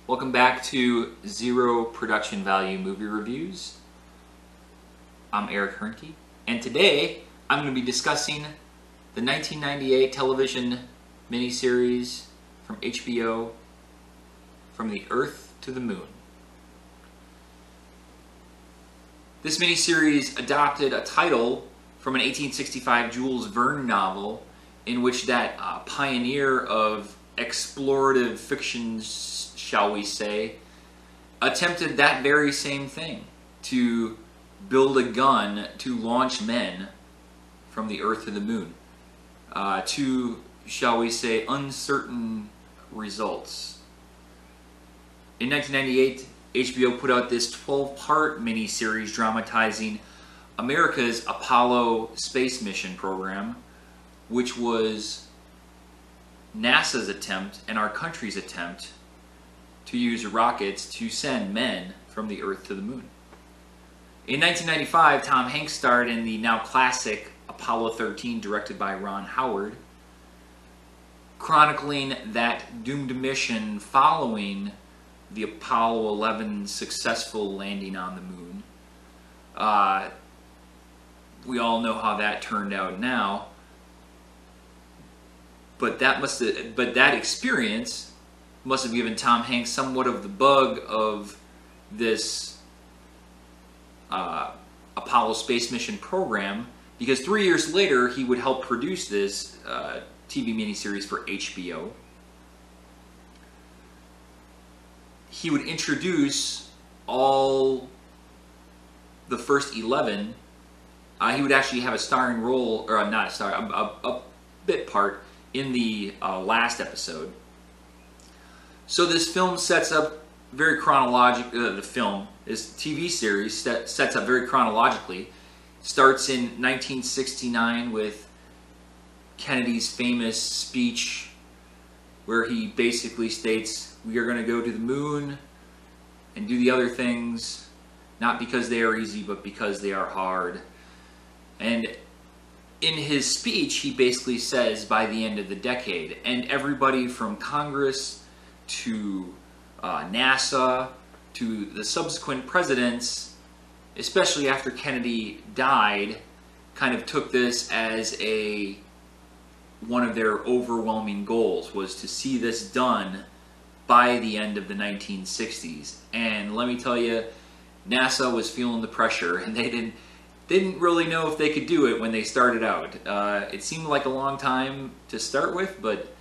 Welcome back to Zero Production Value Movie Reviews. I'm Eric Hoernke, and today I'm going to be discussing the 1998 television miniseries from HBO, From the Earth to the Moon. This miniseries adopted a title from an 1865 Jules Verne novel in which that pioneer of explorative fiction, shall we say, attempted that very same thing, to build a gun to launch men from the Earth to the Moon, to, shall we say, uncertain results. In 1998, HBO put out this 12-part miniseries dramatizing America's Apollo space mission program, which was NASA's attempt and our country's attempt to use rockets to send men from the Earth to the Moon. In 1995, Tom Hanks starred in the now classic Apollo 13, directed by Ron Howard, chronicling that doomed mission following the Apollo 11 successful landing on the moon. We all know how that turned out now, but that experience must have given Tom Hanks somewhat of the bug of this Apollo space mission program, because 3 years later he would help produce this TV miniseries for HBO. He would introduce all the first 11. He would actually have a starring role, or not a star, a bit part in the last episode. So this film sets up very chronologically. This TV series sets up very chronologically. Starts in 1969 with Kennedy's famous speech, where he basically states, "We are going to go to the moon and do the other things, not because they are easy, but because they are hard." And in his speech, he basically says, by the end of the decade, and everybody from Congress to NASA to the subsequent presidents, especially after Kennedy died, kind of took this as one of their overwhelming goals, was to see this done by the end of the 1960s. And let me tell you, NASA was feeling the pressure, and they didn't really know if they could do it when they started out. It seemed like a long time to start with, but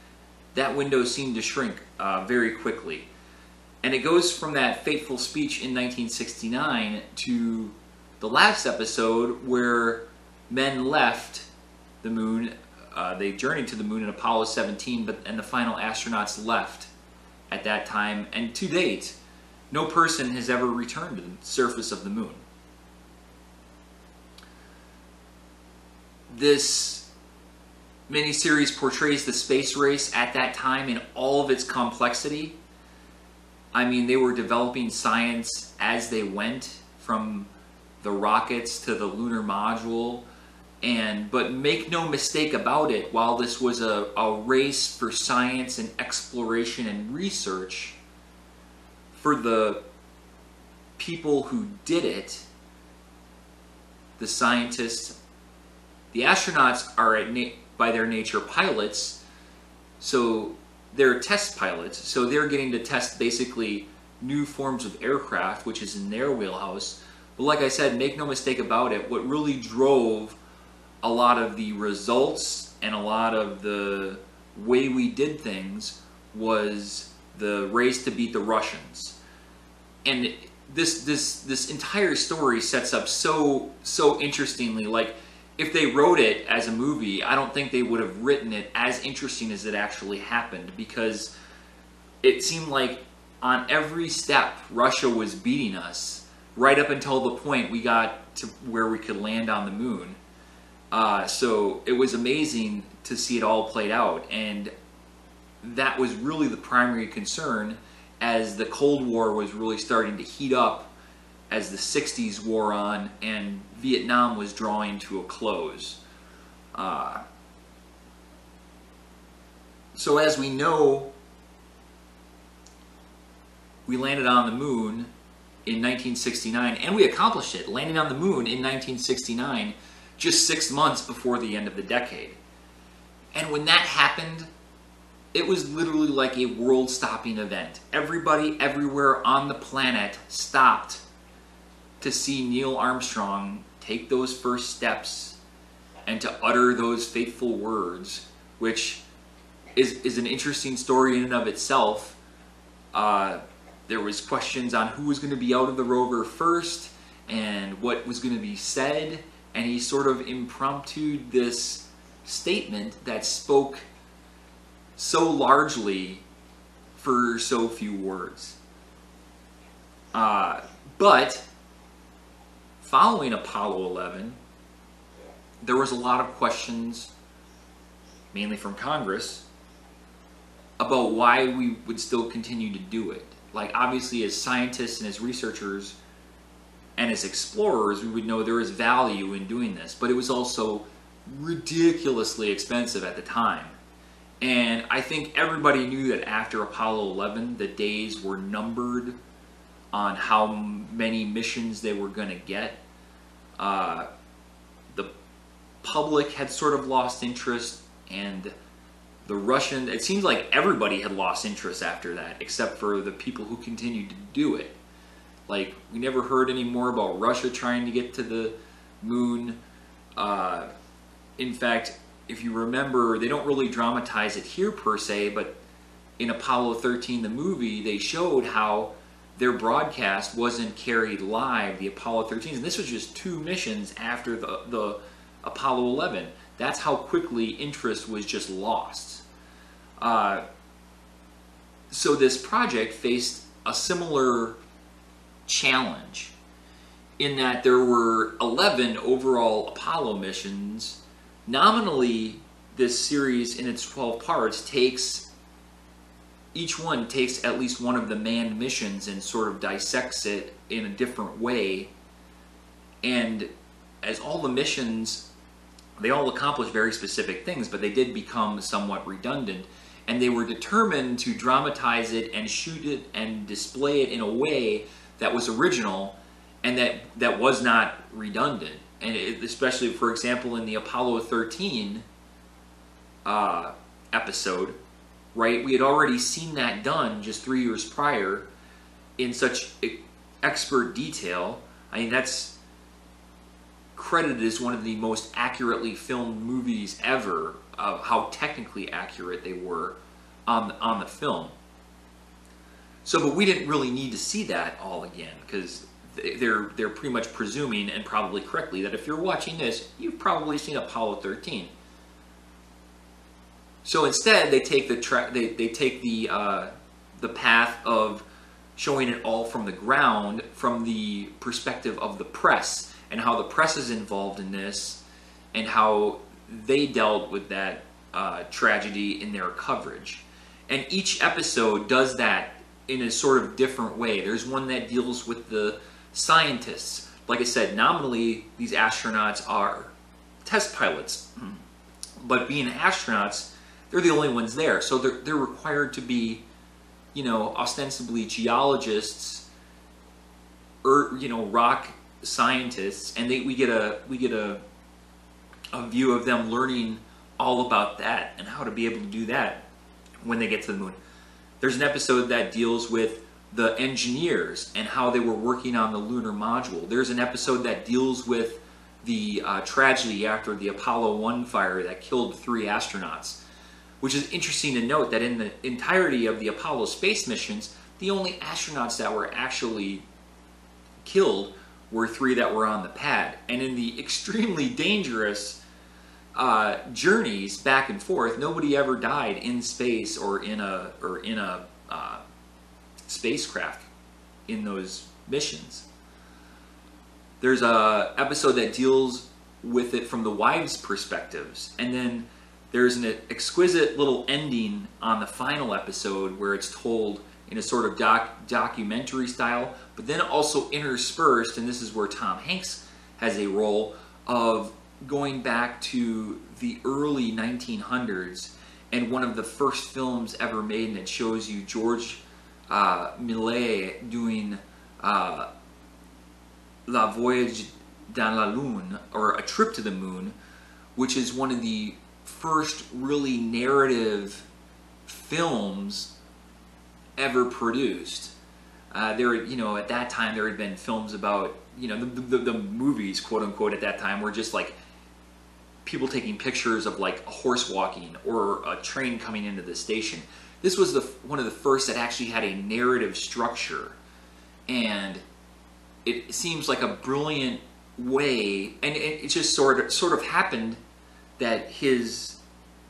that window seemed to shrink very quickly. And it goes from that fateful speech in 1969 to the last episode where men left the moon. They journeyed to the moon in Apollo 17, and the final astronauts left at that time. And to date, no person has ever returned to the surface of the moon. This miniseries portrays the space race at that time in all of its complexity. I mean, they were developing science as they went, from the rockets to the lunar module. But make no mistake about it, while this was a race for science and exploration and research, for the people who did it, the scientists, the astronauts are by their nature pilots, so they're test pilots, so they're getting to test basically new forms of aircraft, which is in their wheelhouse. But like I said, make no mistake about it, what really drove a lot of the results and a lot of the way we did things was the race to beat the Russians. And this entire story sets up so interestingly. Like, if they wrote it as a movie, I don't think they would have written it as interesting as it actually happened, because it seemed like on every step Russia was beating us, right up until the point we got to where we could land on the moon. So it was amazing to see it all played out, and that was really the primary concern as the Cold War was really starting to heat up, as the 60s wore on and Vietnam was drawing to a close. So as we know, we landed on the moon in 1969, and we accomplished it, landing on the moon in 1969, just 6 months before the end of the decade. And when that happened, it was literally like a world-stopping event. Everybody everywhere on the planet stopped to see Neil Armstrong take those first steps and to utter those fateful words, which is an interesting story in and of itself. There was questions on who was going to be out of the rover first and what was going to be said, and he sort of impromptu'd this statement that spoke so largely for so few words. But following Apollo 11, there was a lot of questions, mainly from Congress, about why we would still continue to do it. Like, obviously, as scientists and as researchers and as explorers, we would know there is value in doing this, but it was also ridiculously expensive at the time. And I think everybody knew that after Apollo 11, the days were numbered on how many missions they were going to get. The public had sort of lost interest, and the Russian, it seems like everybody had lost interest after that, except for the people who continued to do it. Like, we never heard any more about Russia trying to get to the moon. In fact, if you remember, they don't really dramatize it here per se, but in Apollo 13, the movie, they showed how their broadcast wasn't carried live, the Apollo 13s, and this was just 2 missions after the Apollo 11. That's how quickly interest was just lost. So this project faced a similar challenge in that there were 11 overall Apollo missions. Nominally, this series in its 12 parts each one takes at least one of the manned missions and sort of dissects it in a different way. And as all the missions, they all accomplish very specific things, but they did become somewhat redundant. And they were determined to dramatize it and shoot it and display it in a way that was original and that was not redundant. And especially, for example, in the Apollo 13 episode, right? We had already seen that done just 3 years prior in such expert detail. I mean, that's credited as one of the most accurately filmed movies ever, of how technically accurate they were on the film. So, but we didn't really need to see that all again, because they're pretty much presuming, and probably correctly, that if you're watching this, you've probably seen Apollo 13. So instead, they take the path of showing it all from the ground, from the perspective of the press, and how the press is involved in this, and how they dealt with that tragedy in their coverage. And each episode does that in a sort of different way. There's one that deals with the scientists. Like I said, nominally, these astronauts are test pilots, but being astronauts, they're the only ones there. So they're required to be, you know, ostensibly geologists, or, you know, rock scientists, and we get a view of them learning all about that and how to be able to do that when they get to the moon. There's an episode that deals with the engineers and how they were working on the lunar module. There's an episode that deals with the tragedy after the Apollo 1 fire that killed 3 astronauts, which is interesting to note that in the entirety of the Apollo space missions, the only astronauts that were actually killed were 3 that were on the pad. And in the extremely dangerous journeys back and forth, nobody ever died in space or in a spacecraft in those missions. There's a episode that deals with it from the wives' perspectives, and then there's an exquisite little ending on the final episode where it's told in a sort of documentary style, but then also interspersed, and this is where Tom Hanks has a role, of going back to the early 1900s and one of the first films ever made, and it shows you George Millet doing La Voyage dans la Lune, or A Trip to the Moon, which is one of the first really narrative films ever produced. There, you know, at that time there had been films about, you know, the movies, quote unquote, at that time were just like people taking pictures of like a horse walking or a train coming into the station. This was one of the first that actually had a narrative structure, and it seems like a brilliant way, and it just sort of happened that his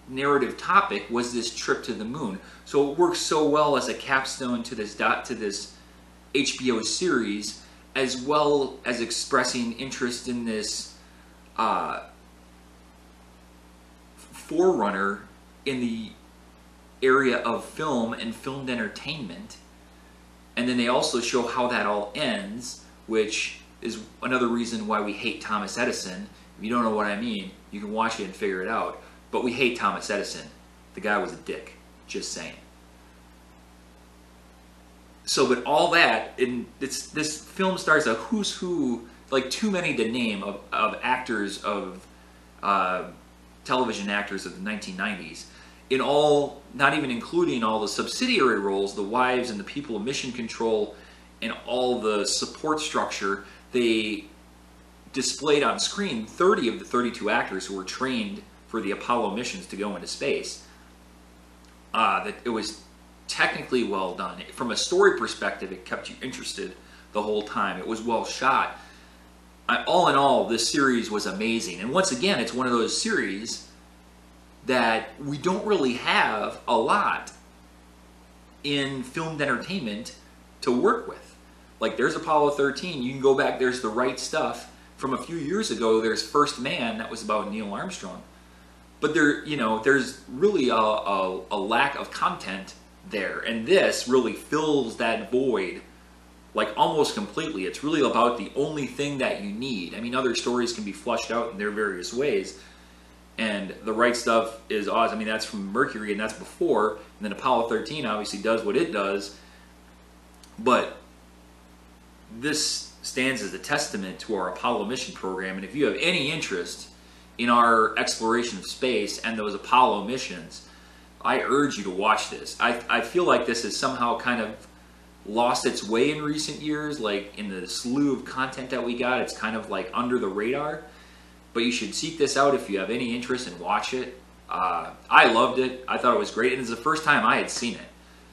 narrative topic was this trip to the moon. So it works so well as a capstone to this HBO series, as well as expressing interest in this forerunner in the area of film and filmed entertainment. And then they also show how that all ends, which is another reason why we hate Thomas Edison. If you don't know what I mean, you can watch it and figure it out. But we hate Thomas Edison. The guy was a dick. Just saying. So, but all that, this film stars a who's who, like too many to name, of actors, of television actors of the 1990s. In all, not even including all the subsidiary roles, the wives and the people of mission control, and all the support structure, they displayed on screen 30 of the 32 actors who were trained for the Apollo missions to go into space. That it was technically well done. From a story perspective, it kept you interested the whole time. It was well shot. All in all, this series was amazing. And once again, it's one of those series that we don't really have a lot in filmed entertainment to work with. Like, there's Apollo 13, you can go back, there's The Right Stuff. From a few years ago, there's First Man, that was about Neil Armstrong. But there, you know, there's really a lack of content there, and this really fills that void, like, almost completely. It's really about the only thing that you need. I mean, other stories can be fleshed out in their various ways, and The Right Stuff is awesome. I mean, that's from Mercury, and that's before, and then Apollo 13 obviously does what it does, but this stands as a testament to our Apollo mission program. And if you have any interest in our exploration of space and those Apollo missions, I urge you to watch this. I feel like this has somehow kind of lost its way in recent years. Like, in the slew of content that we got, it's kind of like under the radar. But you should seek this out if you have any interest and watch it. I loved it. I thought it was great, and it's the first time I had seen it.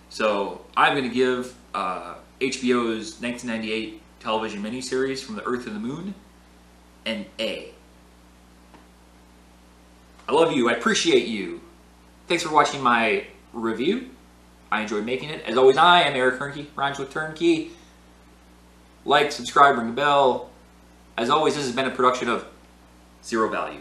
So I'm going to give HBO's 1998 television miniseries From the Earth to the Moon an A. I love you. I appreciate you. Thanks for watching my review. I enjoyed making it. As always, I am Eric Hoernke, rhymes with turnkey. Like, subscribe, ring the bell. As always, this has been a production of Zero Value.